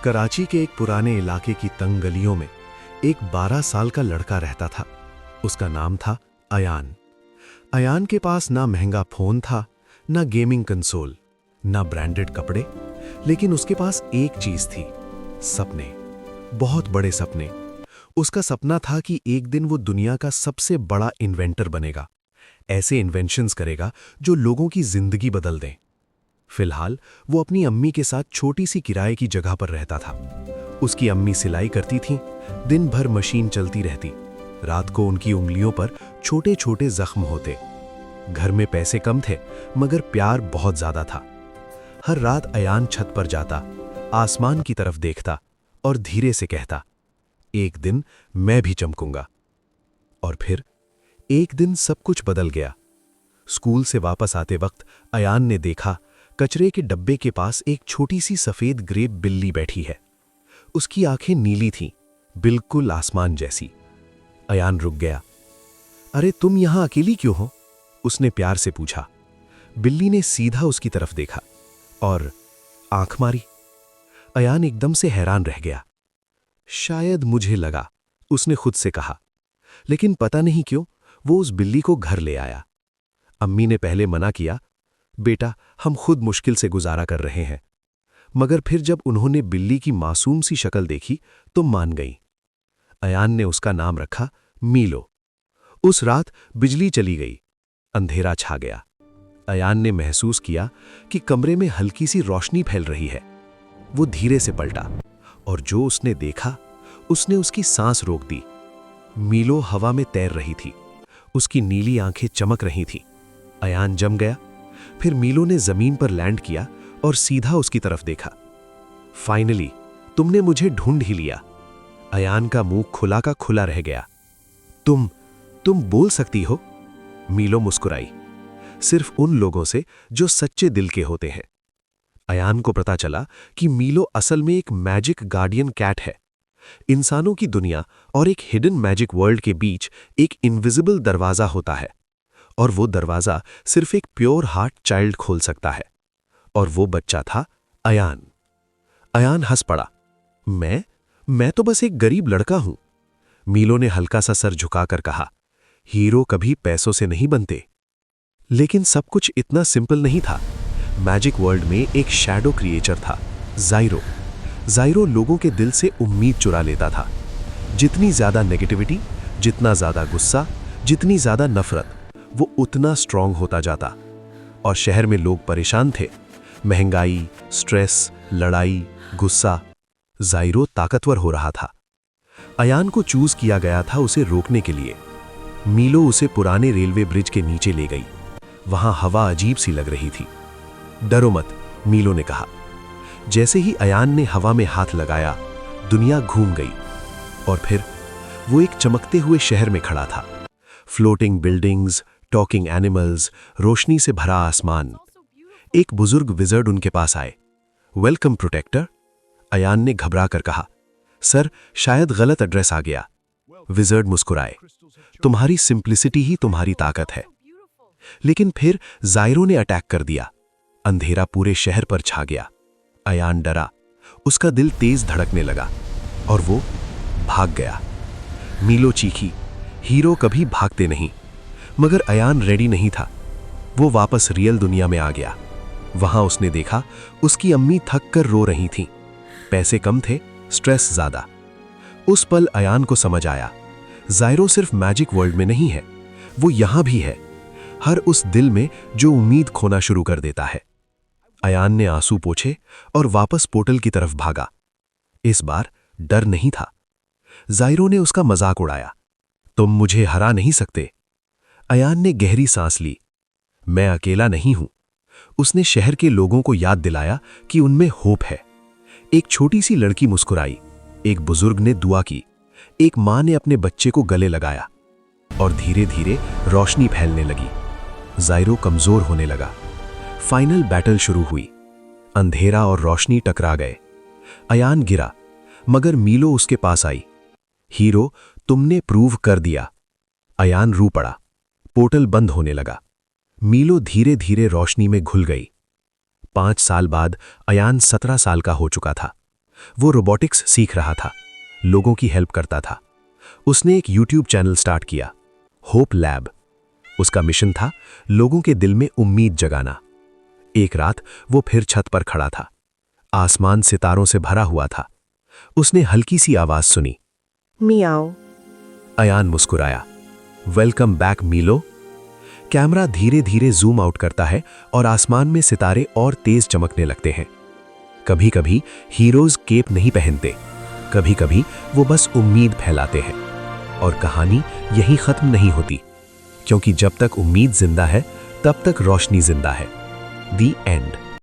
कराची के एक पुराने इलाके की तंग गलियों में एक 12 साल का लड़का रहता था। उसका नाम था अयान। अयान के पास ना महंगा फोन था, ना गेमिंग कंसोल, ना ब्रांडेड कपड़े, लेकिन उसके पास एक चीज थी, सपने, बहुत बड़े सपने। उसका सपना था कि एक दिन वो दुनिया का सबसे बड़ा इन्वेंटर बनेगा, ऐसे इन्वेंशंस करेगा जो लोगों की जिंदगी बदल दें। फिलहाल वो अपनी अम्मी के साथ छोटी सी किराए की जगह पर रहता था। उसकी अम्मी सिलाई करती थीं, दिन भर मशीन चलती रहती। रात को उनकी उंगलियों पर छोटे छोटे जख्म होते। घर में पैसे कम थे, मगर प्यार बहुत ज्यादा था। हर रात अयान छत पर जाता, आसमान की तरफ देखता और धीरे से कहता, एक दिन मैं भी चमकूंगा। और फिर एक दिन सब कुछ बदल गया। स्कूल से वापस आते वक्त अयान ने देखा, कचरे के डब्बे के पास एक छोटी सी सफेद ग्रेप बिल्ली बैठी है। उसकी आंखें नीली थीं, बिल्कुल आसमान जैसी। अयान रुक गया। अरे तुम यहां अकेली क्यों हो? उसने प्यार से पूछा। बिल्ली ने सीधा उसकी तरफ देखा और आंख मारी। अयान एकदम से हैरान रह गया। शायद मुझे लगा, उसने खुद से कहा, लेकिन पता नहीं क्यों वो उस बिल्ली को घर ले आया। अम्मी ने पहले मना किया, बेटा हम खुद मुश्किल से गुजारा कर रहे हैं, मगर फिर जब उन्होंने बिल्ली की मासूम सी शक्ल देखी तो मान गई। अयान ने उसका नाम रखा मीलो। उस रात बिजली चली गई, अंधेरा छा गया। अयान ने महसूस किया कि कमरे में हल्की सी रोशनी फैल रही है। वो धीरे से पलटा और जो उसने देखा, उसने उसकी सांस रोक दी। मीलो हवा में तैर रही थी, उसकी नीली आंखें चमक रही थीं। अयान जम गया। फिर मीलो ने जमीन पर लैंड किया और सीधा उसकी तरफ देखा। फाइनली तुमने मुझे ढूंढ ही लिया। अयान का मुंह खुला का खुला रह गया। तुम बोल सकती हो? मीलो मुस्कुराई। सिर्फ उन लोगों से जो सच्चे दिल के होते हैं। अयान को पता चला कि मीलो असल में एक मैजिक गार्डियन कैट है। इंसानों की दुनिया और एक हिडन मैजिक वर्ल्ड के बीच एक इनविजिबल दरवाजा होता है, और वो दरवाजा सिर्फ एक प्योर हार्ट चाइल्ड खोल सकता है। और वो बच्चा था अयान। अयान हंस पड़ा। मैं तो बस एक गरीब लड़का हूं। मीलो ने हल्का सा सर झुकाकर कहा, हीरो कभी पैसों से नहीं बनते। लेकिन सब कुछ इतना सिंपल नहीं था। मैजिक वर्ल्ड में एक शैडो क्रिएचर था, ज़ाइरो। ज़ाइरो लोगों के दिल से उम्मीद चुरा लेता था। जितनी ज्यादा नेगेटिविटी, जितना ज्यादा गुस्सा, जितनी ज्यादा नफरत, वो उतना स्ट्रांग होता जाता। और शहर में लोग परेशान थे। महंगाई, स्ट्रेस, लड़ाई, गुस्सा। ज़ाइरो ताकतवर हो रहा था। अयान को चूज किया गया था उसे रोकने के लिए। मीलो उसे पुराने रेलवे ब्रिज के नीचे ले गई। वहां हवा अजीब सी लग रही थी। डरो मत, मीलो ने कहा। जैसे ही अयान ने हवा में हाथ लगाया, दुनिया घूम गई। और फिर वो एक चमकते हुए शहर में खड़ा था। फ्लोटिंग बिल्डिंग्स, टॉकिंग एनिमल्स, रोशनी से भरा आसमान। एक बुजुर्ग विजर्ड उनके पास आए। वेलकम प्रोटेक्टर, अयान ने घबरा कर कहा। सर, शायद गलत एड्रेस आ गया। विजर्ड मुस्कुराए। तुम्हारी सिंप्लिसिटी ही तुम्हारी ताकत है। लेकिन फिर ज़ाइरो ने अटैक कर दिया। अंधेरा पूरे शहर पर छा गया। अयान डरा, उसका दिल तेज धड़कने लगा और वो भाग गया। मीलो चीखी, हीरो कभी भागते नहीं। मगर अयान रेडी नहीं था। वो वापस रियल दुनिया में आ गया। वहां उसने देखा, उसकी अम्मी थक कर रो रही थीं। पैसे कम थे, स्ट्रेस ज्यादा। उस पल अयान को समझ आया, ज़ाइरो सिर्फ मैजिक वर्ल्ड में नहीं है, वो यहां भी है, हर उस दिल में जो उम्मीद खोना शुरू कर देता है। अयान ने आंसू पोंछे और वापस पोर्टल की तरफ भागा। इस बार डर नहीं था। ज़ाइरो ने उसका मजाक उड़ाया, तुम मुझे हरा नहीं सकते। अयान ने गहरी सांस ली। मैं अकेला नहीं हूं। उसने शहर के लोगों को याद दिलाया कि उनमें होप है। एक छोटी सी लड़की मुस्कुराई, एक बुजुर्ग ने दुआ की, एक मां ने अपने बच्चे को गले लगाया। और धीरे धीरे रोशनी फैलने लगी। ज़ाइरो कमजोर होने लगा। फाइनल बैटल शुरू हुई। अंधेरा और रोशनी टकरा गए। अयान गिरा, मगर मीलो उसके पास आई। हीरो, तुमने प्रूव कर दिया। अयान रू पड़ा। पोर्टल बंद होने लगा। मीलो धीरे धीरे रोशनी में घुल गई। 5 साल बाद अयान 17 साल का हो चुका था। वो रोबोटिक्स सीख रहा था, लोगों की हेल्प करता था। उसने एक यूट्यूब चैनल स्टार्ट किया, होप लैब। उसका मिशन था लोगों के दिल में उम्मीद जगाना। एक रात वो फिर छत पर खड़ा था। आसमान सितारों से भरा हुआ था। उसने हल्की सी आवाज सुनी, मियाओ। अयान मुस्कुराया, वेलकम बैक मीलो। कैमरा धीरे धीरे जूम आउट करता है और आसमान में सितारे और तेज चमकने लगते हैं। कभी कभी हीरोज केप नहीं पहनते, कभी कभी वो बस उम्मीद फैलाते हैं। और कहानी यहीं खत्म नहीं होती, क्योंकि जब तक उम्मीद जिंदा है तब तक रोशनी जिंदा है। दी एंड।